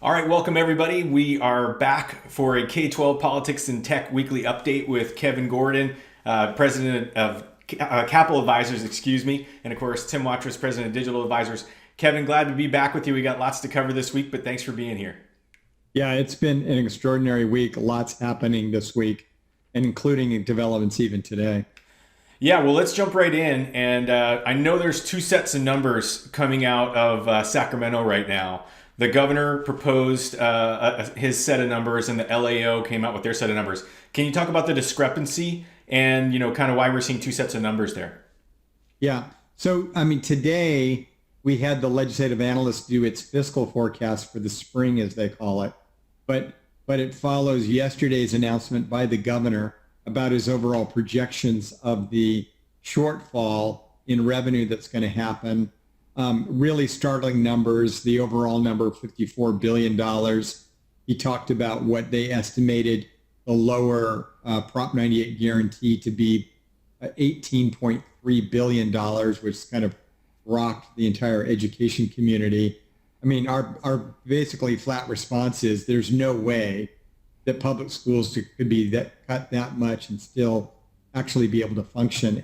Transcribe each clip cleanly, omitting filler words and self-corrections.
All right, welcome everybody. We are back for a K-12 Politics and Tech weekly update with Kevin Gordon, president of Capital Advisors, excuse me, and of course Tim Watrous, president of Digital Advisors. Kevin, glad to be back with you. We got lots to cover this week, but thanks for being here. Yeah, it's been an extraordinary week. Lots happening this week, and including developments even today. Yeah, well, let's jump right in. And I know there's two sets of numbers coming out of Sacramento right now. The governor proposed his set of numbers, and the LAO came out with their set of numbers. Can you talk about the discrepancy and kind of why we're seeing two sets of numbers there? Yeah. So, I mean, today we had the legislative analyst do its fiscal forecast for the spring, as they call it, but it follows yesterday's announcement by the governor about his overall projections of the shortfall in revenue that's going to happen. Really startling numbers, the overall number, $54 billion. He talked about what they estimated the lower Prop 98 guarantee to be $18.3 billion, which kind of rocked the entire education community. I mean, our basically flat response is there's no way that public schools could be cut that much and still actually be able to function.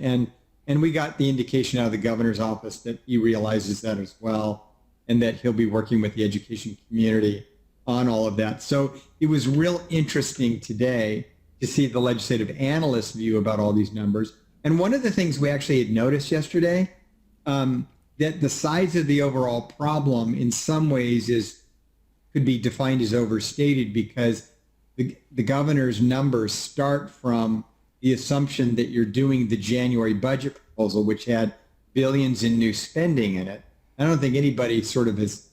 And we got the indication out of the governor's office that he realizes that as well, and that he'll be working with the education community on all of that. So it was real interesting today to see the legislative analyst's view about all these numbers. And one of the things we actually had noticed yesterday, that the size of the overall problem in some ways could be defined as overstated, because the governor's numbers start from the assumption that you're doing the January budget proposal, which had billions in new spending in it. I don't think anybody sort of has,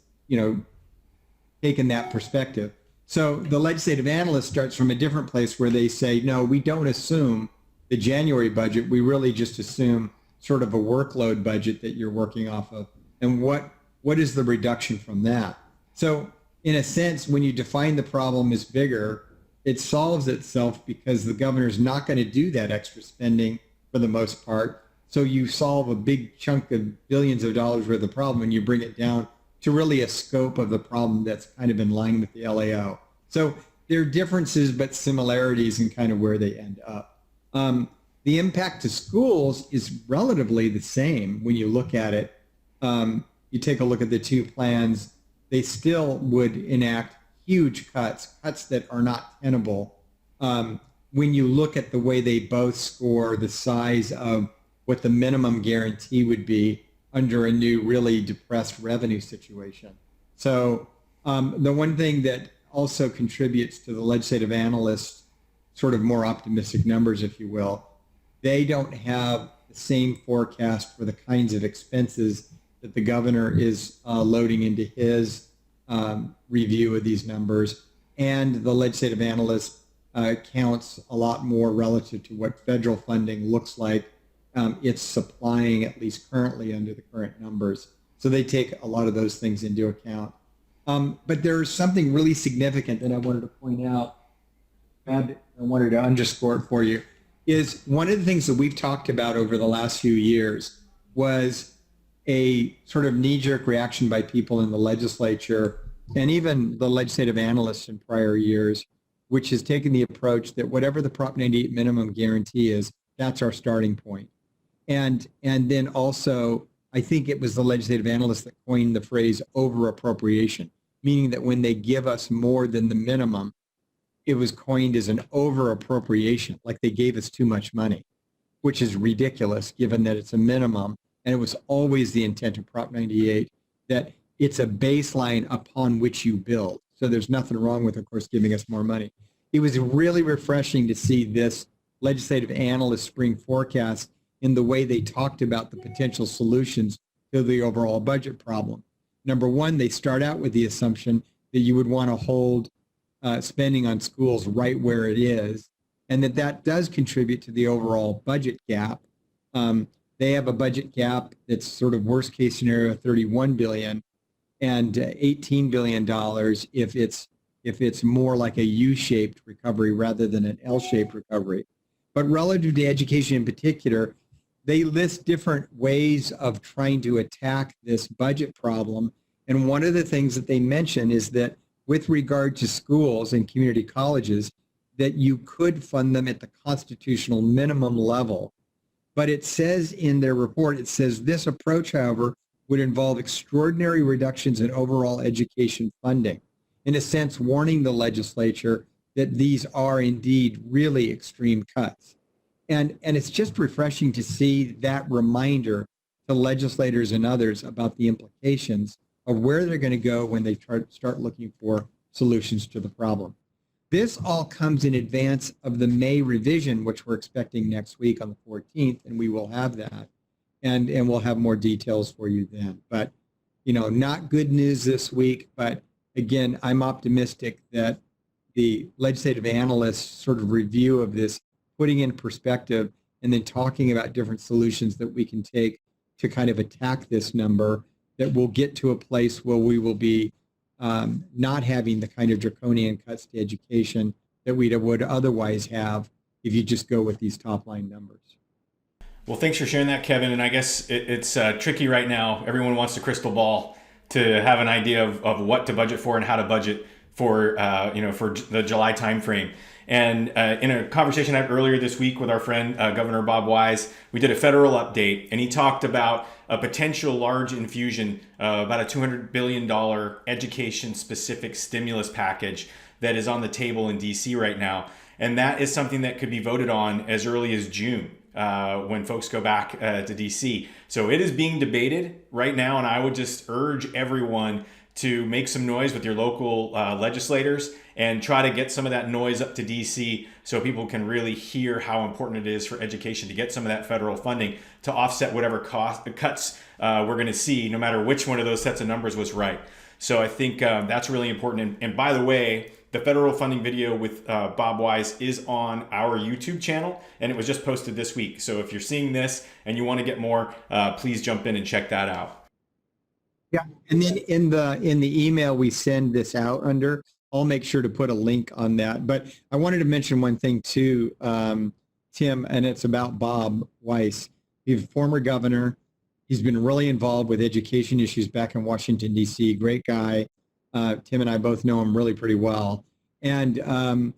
taken that perspective. So the legislative analyst starts from a different place where they say, no, we don't assume the January budget. We really just assume sort of a workload budget that you're working off of. And what is the reduction from that? So in a sense, when you define the problem as bigger, it solves itself because the governor's not going to do that extra spending for the most part. So you solve a big chunk of billions of dollars worth of the problem, and you bring it down to really a scope of the problem that's kind of in line with the LAO. So there are differences but similarities in kind of where they end up. The impact to schools is relatively the same when you look at it. You take a look at the two plans, they still would enact huge cuts that are not tenable. When you look at the way they both score the size of what the minimum guarantee would be under a new, really depressed revenue situation. So the one thing that also contributes to the legislative analysts' sort of more optimistic numbers, if you will, they don't have the same forecast for the kinds of expenses that the governor is loading into his review of these numbers. And the legislative analyst counts a lot more relative to what federal funding looks like it's supplying, at least currently under the current numbers. So they take a lot of those things into account. But there's something really significant that I wanted to point out, and I wanted to underscore it for you, is one of the things that we've talked about over the last few years was a sort of knee-jerk reaction by people in the legislature and even the legislative analysts in prior years, which has taken the approach that whatever the Prop 98 minimum guarantee is, that's our starting point. And then also, I think it was the legislative analyst that coined the phrase over appropriation, meaning that when they give us more than the minimum, it was coined as an over appropriation, like they gave us too much money, which is ridiculous given that it's a minimum. And it was always the intent of Prop 98 that it's a baseline upon which you build. So there's nothing wrong with, of course, giving us more money. It was really refreshing to see this legislative analyst spring forecast in the way they talked about the potential solutions to the overall budget problem. Number one, they start out with the assumption that you would want to hold spending on schools right where it is, and that does contribute to the overall budget gap. They have a budget gap that's sort of worst case scenario, 31 billion, and $18 billion if it's more like a U-shaped recovery rather than an L-shaped recovery. But relative to education in particular, they list different ways of trying to attack this budget problem. And one of the things that they mention is that with regard to schools and community colleges, that you could fund them at the constitutional minimum level. But it says in their report, it says this approach, however, would involve extraordinary reductions in overall education funding, in a sense warning the legislature that these are indeed really extreme cuts. And it's just refreshing to see that reminder to legislators and others about the implications of where they're going to go when they start looking for solutions to the problem. This all comes in advance of the May revision, which we're expecting next week on the 14th, and we will have that. And we'll have more details for you then. But, not good news this week. But again, I'm optimistic that the legislative analysts sort of review of this, putting in perspective, and then talking about different solutions that we can take to kind of attack this number, that we'll get to a place where we will be not having the kind of draconian cuts to education that we would otherwise have if you just go with these top line numbers. Well, thanks for sharing that, Kevin. And I guess it's tricky right now. Everyone wants a crystal ball to have an idea of what to budget for and how to budget for for the July timeframe. And in a conversation I had earlier this week with our friend Governor Bob Wise, we did a federal update, and he talked about a potential large infusion, about a $200 billion education-specific stimulus package that is on the table in D.C. right now. And that is something that could be voted on as early as June when folks go back to D.C. So it is being debated right now, and I would just urge everyone to make some noise with your local legislators and try to get some of that noise up to DC so people can really hear how important it is for education to get some of that federal funding to offset whatever cuts we're going to see, no matter which one of those sets of numbers was right. So I think that's really important. And by the way, the federal funding video with Bob Wise is on our YouTube channel, and it was just posted this week. So if you're seeing this and you want to get more, please jump in and check that out. Yeah, and then in the email we send this out under, I'll make sure to put a link on that. But I wanted to mention one thing too, Tim, and it's about Bob Weiss. He's a former governor. He's been really involved with education issues back in Washington, D.C. Great guy. Tim and I both know him really pretty well. And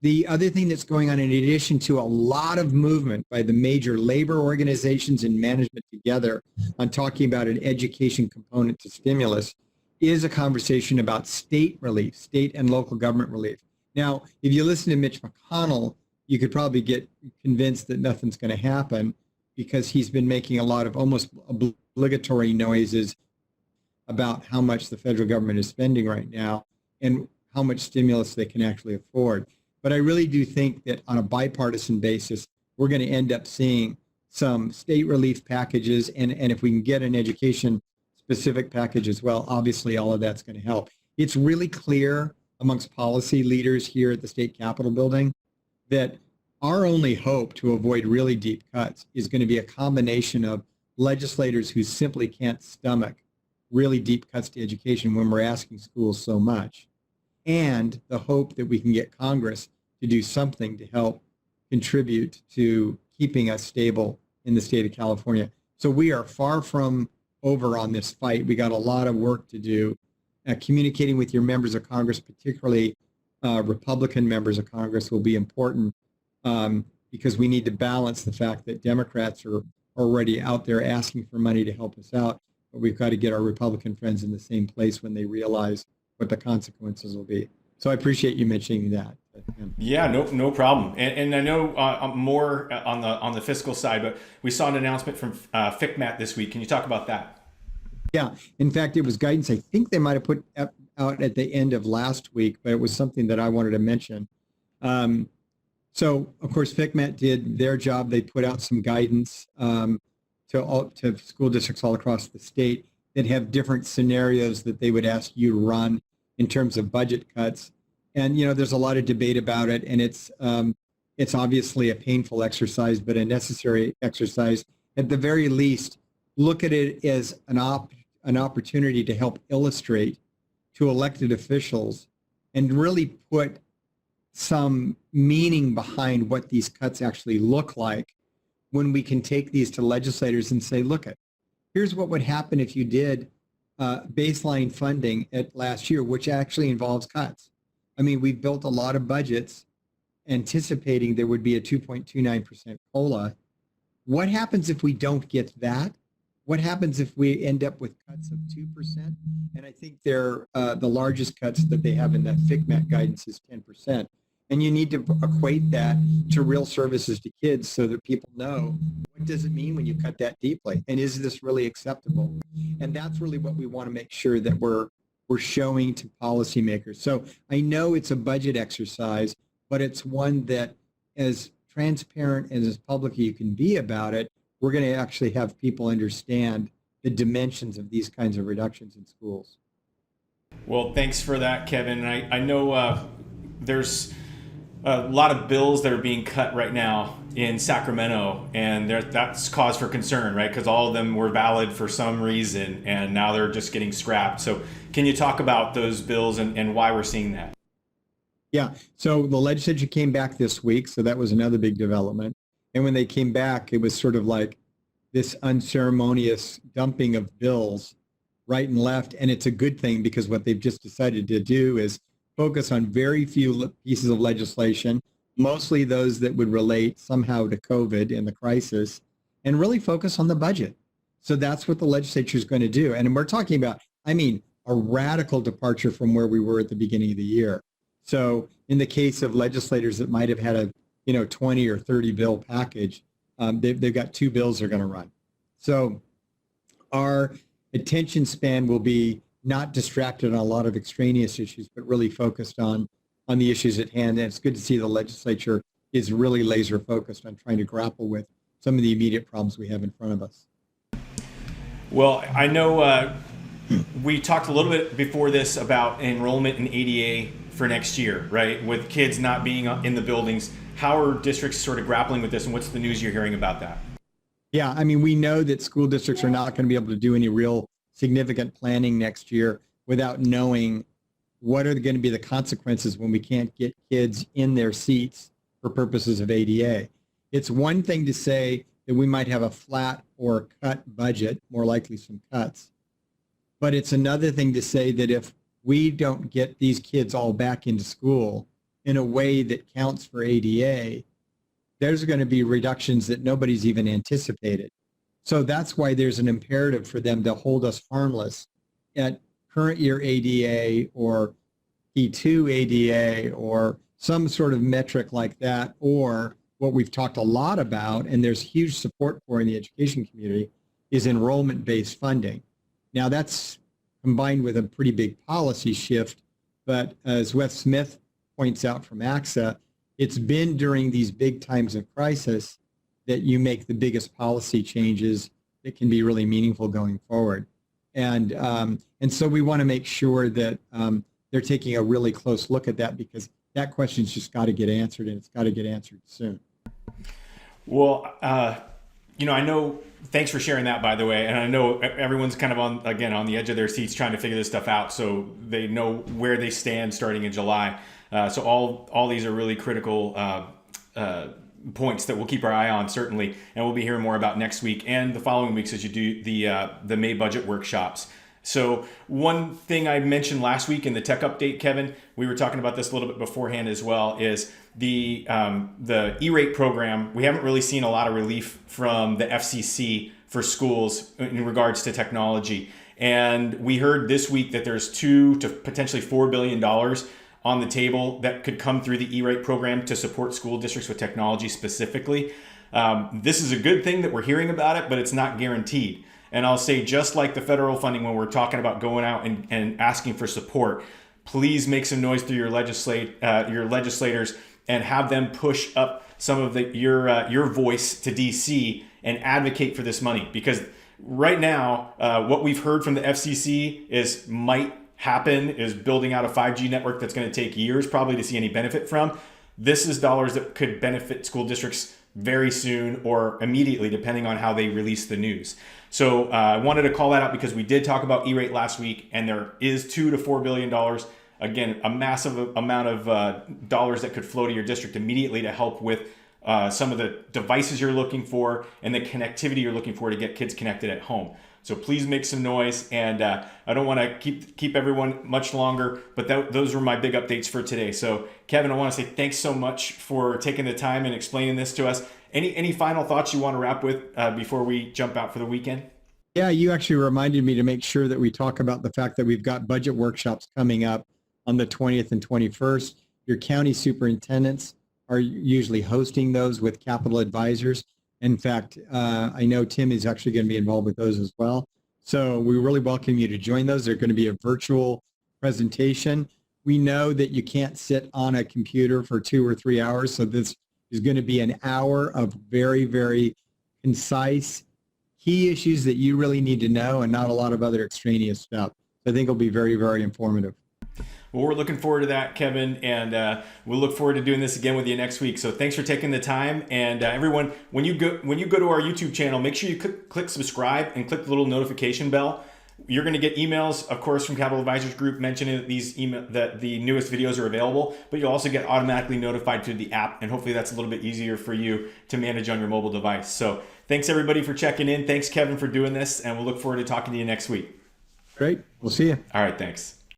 the other thing that's going on, in addition to a lot of movement by the major labor organizations and management together on talking about an education component to stimulus, is a conversation about state relief, state and local government relief. Now, if you listen to Mitch McConnell, you could probably get convinced that nothing's going to happen, because he's been making a lot of almost obligatory noises about how much the federal government is spending right now and how much stimulus they can actually afford. But I really do think that on a bipartisan basis, we're going to end up seeing some state relief packages. And if we can get an education specific package as well, obviously all of that's going to help. It's really clear amongst policy leaders here at the state capitol building that our only hope to avoid really deep cuts is going to be a combination of legislators who simply can't stomach really deep cuts to education when we're asking schools so much, and the hope that we can get Congress to do something to help contribute to keeping us stable in the state of California. So we are far from over on this fight. We got a lot of work to do. Communicating with your members of Congress, particularly Republican members of Congress, will be important because we need to balance the fact that Democrats are already out there asking for money to help us out, but we've got to get our Republican friends in the same place when they realize what the consequences will be. So I appreciate you mentioning that. Yeah, no problem. And I know more on the fiscal side, but we saw an announcement from Fick this week. Can you talk about that? Yeah, in fact, it was guidance I think they might have put out at the end of last week, but it was something that I wanted to mention. So, of course, FICMAT did their job. They put out some guidance to school districts all across the state that have different scenarios that they would ask you to run in terms of budget cuts. And, there's a lot of debate about it, and it's obviously a painful exercise, but a necessary exercise. At the very least, look at it as an opportunity to help illustrate to elected officials and really put some meaning behind what these cuts actually look like when we can take these to legislators and say, look, here's what would happen if you did baseline funding at last year, which actually involves cuts. I mean, we've built a lot of budgets anticipating there would be a 2.29% COLA. What happens if we don't get that? What happens if we end up with cuts of 2%? And I think they're the largest cuts that they have in that Fick guidance is 10%. And you need to equate that to real services to kids so that people know what does it mean when you cut that deeply, and is this really acceptable? And that's really what we want to make sure that we're showing to policymakers. So I know it's a budget exercise, but it's one that, as transparent and as public as you can be about it, we're going to actually have people understand the dimensions of these kinds of reductions in schools. Well, thanks for that, Kevin. I know there's a lot of bills that are being cut right now in Sacramento, and that's cause for concern, right? Because all of them were valid for some reason, and now they're just getting scrapped. So can you talk about those bills and why we're seeing that? Yeah, so the legislature came back this week, so that was another big development. And when they came back, it was sort of like this unceremonious dumping of bills right and left. And it's a good thing, because what they've just decided to do is focus on very few pieces of legislation, mostly those that would relate somehow to COVID and the crisis, and really focus on the budget. So that's what the legislature is going to do. And we're talking about, I mean, a radical departure from where we were at the beginning of the year. So in the case of legislators that might have had a 20 or 30 bill package, they've got 2 bills they're going to run. So our attention span will be not distracted on a lot of extraneous issues, but really focused on the issues at hand. And it's good to see the legislature is really laser focused on trying to grapple with some of the immediate problems we have in front of us. Well, I know we talked a little bit before this about enrollment in ADA for next year, right? With kids not being in the buildings. How are districts sort of grappling with this, and what's the news you're hearing about that? Yeah, I mean, we know that school districts are not going to be able to do any real significant planning next year without knowing what are going to be the consequences when we can't get kids in their seats for purposes of ADA. It's one thing to say that we might have a flat or cut budget, more likely some cuts. But it's another thing to say that if we don't get these kids all back into school in a way that counts for ADA, there's going to be reductions that nobody's even anticipated. So that's why there's an imperative for them to hold us harmless at current year ADA or P2 ADA or some sort of metric like that, or what we've talked a lot about, and there's huge support for in the education community, is enrollment-based funding. Now that's combined with a pretty big policy shift, but as Wes Smith points out from AXA, it's been during these big times of crisis that you make the biggest policy changes that can be really meaningful going forward. And so we want to make sure that they're taking a really close look at that, because that question's just got to get answered, and it's got to get answered soon. Well, I know, thanks for sharing that, by the way. And I know everyone's kind of on the edge of their seats trying to figure this stuff out, so they know where they stand starting in July. So all these are really critical points that we'll keep our eye on, certainly, and we'll be hearing more about next week and the following weeks as you do the May budget workshops. So one thing I mentioned last week in the tech update, Kevin, we were talking about this a little bit beforehand as well, is the E-rate program. We haven't really seen a lot of relief from the FCC for schools in regards to technology. And we heard this week that there's $2 to potentially $4 billion on the table that could come through the E-rate program to support school districts with technology specifically. This is a good thing that we're hearing about it, but it's not guaranteed. And I'll say, just like the federal funding, when we're talking about going out and asking for support, please make some noise through your legislators and have them push up some of your voice to DC and advocate for this money. Because right now, what we've heard from the FCC might happen is building out a 5G network that's going to take years probably to see any benefit from. This is dollars that could benefit school districts very soon or immediately, depending on how they release the news. So I wanted to call that out because we did talk about E-rate last week, and there is $2 to $4 billion. Again, a massive amount of dollars that could flow to your district immediately to help with some of the devices you're looking for and the connectivity you're looking for to get kids connected at home. So please make some noise. And I don't want to keep everyone much longer, but those were my big updates for today. So Kevin, I want to say thanks so much for taking the time and explaining this to us. Any final thoughts you want to wrap with before we jump out for the weekend? Yeah, you actually reminded me to make sure that we talk about the fact that we've got budget workshops coming up on the 20th and 21st. Your county superintendents are usually hosting those with capital advisors. In fact, I know Tim is actually going to be involved with those as well. So we really welcome you to join those. They're going to be a virtual presentation. We know that you can't sit on a computer for 2 or 3 hours. So this is going to be an hour of very, very concise key issues that you really need to know and not a lot of other extraneous stuff. I think it'll be very, very informative. Well, we're looking forward to that, Kevin, and we'll look forward to doing this again with you next week. So thanks for taking the time. And everyone, when you go to our YouTube channel, make sure you click subscribe and click the little notification bell. You're going to get emails, of course, from Capital Advisors Group mentioning that the newest videos are available, but you'll also get automatically notified through the app, and hopefully that's a little bit easier for you to manage on your mobile device. So thanks, everybody, for checking in. Thanks, Kevin, for doing this, and we'll look forward to talking to you next week. Great. We'll see you. All right, thanks.